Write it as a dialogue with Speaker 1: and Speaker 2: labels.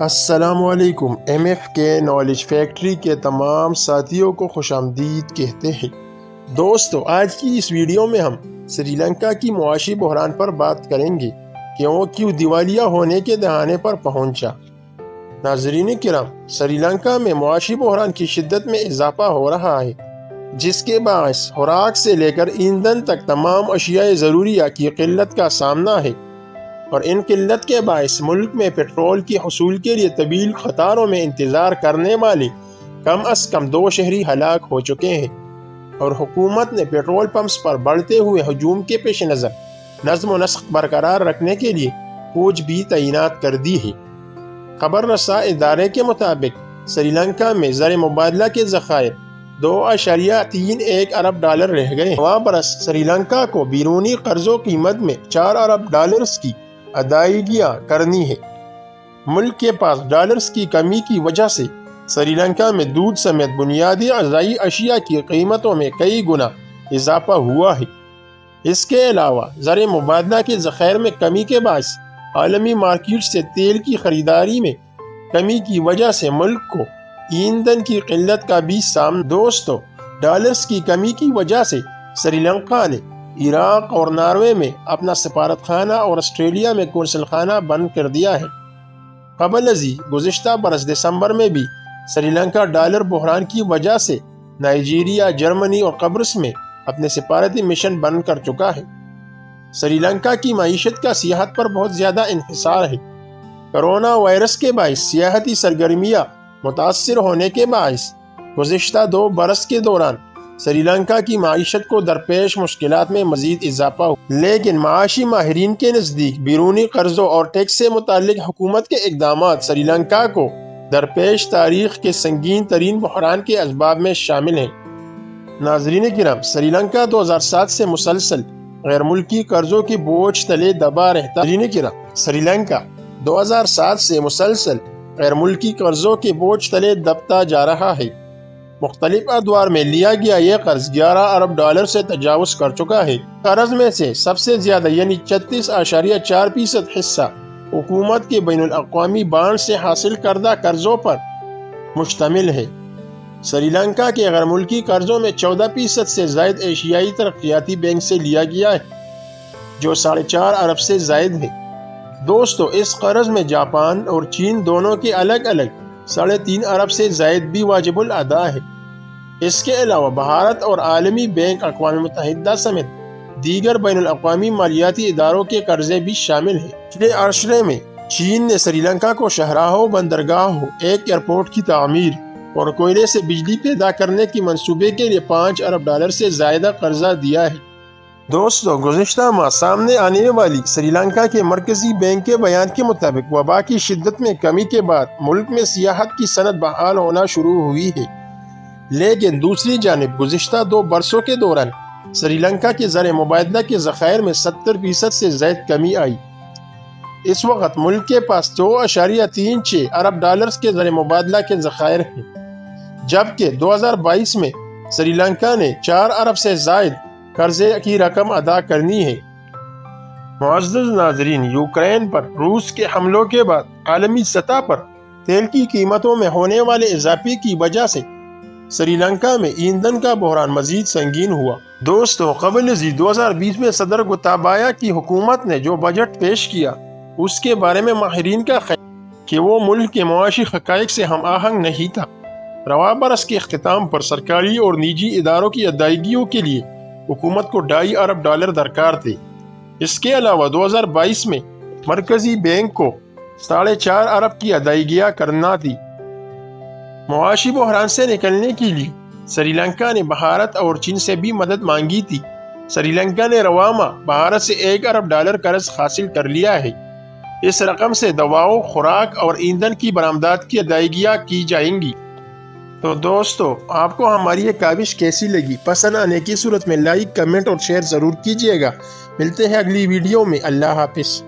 Speaker 1: السلام علیکم۔ M F کے نالج فیکٹری کے تمام ساتھیوں کو خوش آمدید کہتے ہیں۔ دوستو، آج کی اس ویڈیو میں ہم سری لنکا کی معاشی بحران پر بات کریں گے کہ وہ کیوں دیوالیہ ہونے کے دہانے پر پہنچا۔ ناظرین کرام، سری لنکا میں معاشی بحران کی شدت میں اضافہ ہو رہا ہے، جس کے باعث خوراک سے لے کر ایندھن تک تمام اشیاء ضروریہ کی قلت کا سامنا ہے، اور ان قلت کے باعث ملک میں پیٹرول کی حصول کے لیے طویل قطاروں میں انتظار کرنے والے کم از کم 2 شہری ہلاک ہو چکے ہیں، اور حکومت نے پیٹرول پمپس پر بڑھتے ہوئے ہجوم کے پیش نظر نظم و نسق برقرار رکھنے کے لیے فوج بھی تعینات کر دی ہے۔ خبر رساں ادارے کے مطابق سری لنکا میں زر مبادلہ کے ذخائر 2.31 ارب ڈالر رہ گئے۔ رواں برس سری لنکا کو بیرونی قرضوں کی مد میں 4 ارب ڈالرز کی ادائیگیاں کرنی ہے۔ ملک کے پاس ڈالرز کی کمی کی وجہ سے سری لنکا میں دودھ سمیت بنیادی غذائی اشیاء کی قیمتوں میں کئی گنا اضافہ ہوا ہے۔ اس کے علاوہ زر مبادلہ کے ذخائر میں کمی کے باعث عالمی مارکیٹ سے تیل کی خریداری میں کمی کی وجہ سے ملک کو ایندھن کی قلت کا بھی سامنا۔ دوستو، ڈالرز کی کمی کی وجہ سے سری لنکا نے عراق اور ناروے میں اپنا سفارت خانہ اور آسٹریلیا میں قونصل خانہ بند کر دیا ہے۔ قبل ازیں گزشتہ برس دسمبر میں بھی سری لنکا ڈالر بحران کی وجہ سے نائجیریا، جرمنی اور قبرص میں اپنے سفارتی مشن بند کر چکا ہے۔ سری لنکا کی معیشت کا سیاحت پر بہت زیادہ انحصار ہے۔ کرونا وائرس کے باعث سیاحتی سرگرمیاں متاثر ہونے کے باعث گزشتہ 2 برس کے دوران سری لنکا کی معیشت کو درپیش مشکلات میں مزید اضافہ ہوا، لیکن معاشی ماہرین کے نزدیک بیرونی قرضوں اور ٹیکس سے متعلق حکومت کے اقدامات سری لنکا کو درپیش تاریخ کے سنگین ترین بحران کے اسباب میں شامل ہیں۔ ناظرین کرام، سری لنکا 2007 سے مسلسل غیر ملکی قرضوں کے بوجھ تلے دبا رہتا سری لنکا 2007 سے مسلسل غیر ملکی قرضوں کے بوجھ تلے دبتا جا رہا ہے۔ مختلف ادوار میں لیا گیا یہ قرض 11 ارب ڈالر سے تجاوز کر چکا ہے۔ قرض میں سے سب سے زیادہ یعنی 36.4% حصہ حکومت کے بین الاقوامی بانڈ سے حاصل کردہ قرضوں پر مشتمل ہے۔ سری لنکا کے غیر ملکی قرضوں میں 14% سے زائد ایشیائی ترقیاتی بینک سے لیا گیا ہے، جو 4.5 ارب سے زائد ہے۔ دوستو، اس قرض میں جاپان اور چین دونوں کے الگ الگ 3.5 ارب سے زائد بھی واجب الادا ہے۔ اس کے علاوہ بھارت اور عالمی بینک، اقوام متحدہ سمیت دیگر بین الاقوامی مالیاتی اداروں کے قرضے بھی شامل ہیں۔ پچھلے عرصے میں چین نے سری لنکا کو شاہراہوں، بندرگاہوں، ایک ایئرپورٹ کی تعمیر اور کوئلے سے بجلی پیدا کرنے کی منصوبے کے لیے 5 ارب ڈالر سے زائدہ قرضہ دیا ہے۔ دوستو، گزشتہ ماہ سامنے آنے والی سری لنکا کے مرکزی بینک کے بیان کے مطابق وبا کی شدت میں کمی کے بعد ملک میں سیاحت کی صنعت بحال ہونا شروع ہوئی ہے، لیکن دوسری جانب گزشتہ 2 برسوں کے دوران سری لنکا کے زر مبادلہ کے ذخائر میں 70% سے زائد کمی آئی۔ اس وقت ملک کے پاس 2.36 ارب ڈالرز کے زر مبادلہ کے ذخائر ہیں، جبکہ 2022 میں سری لنکا نے 4 ارب سے زائد قرضے کی رقم ادا کرنی ہے۔ معزز ناظرین، یوکرین پر روس کے حملوں کے بعد عالمی سطح پر تیل کی قیمتوں میں ہونے والے اضافے کی وجہ سے سری لنکا میں ایندھن کا بحران مزید سنگین ہوا۔ دوستو، قبل ازیں 2020 میں صدر گوتابایا کی حکومت نے جو بجٹ پیش کیا، اس کے بارے میں ماہرین کا خیال کہ وہ ملک کے معاشی حقائق سے ہم آہنگ نہیں تھا۔ رواں برس کے اختتام پر سرکاری اور نجی اداروں کی ادائیگیوں کے لیے حکومت کو 2.5 ارب ڈالر درکار تھے۔ اس کے علاوہ 2022 میں مرکزی بینک کو 4.5 ارب کی ادائیگیاں کرنا تھی۔ معاشی بحران سے نکلنے کے لیے سری لنکا نے بھارت اور چین سے بھی مدد مانگی تھی۔ سری لنکا نے رواں ماہ بھارت سے 1 ارب ڈالر قرض حاصل کر لیا ہے۔ اس رقم سے دواؤں، خوراک اور ایندھن کی برآمدات کی ادائیگیاں کی جائیں گی۔ تو دوستو، آپ کو ہماری یہ کاوش کیسی لگی؟ پسند آنے کی صورت میں لائک، کمنٹ اور شیئر ضرور کیجیے گا۔ ملتے ہیں اگلی ویڈیو میں۔ اللہ حافظ۔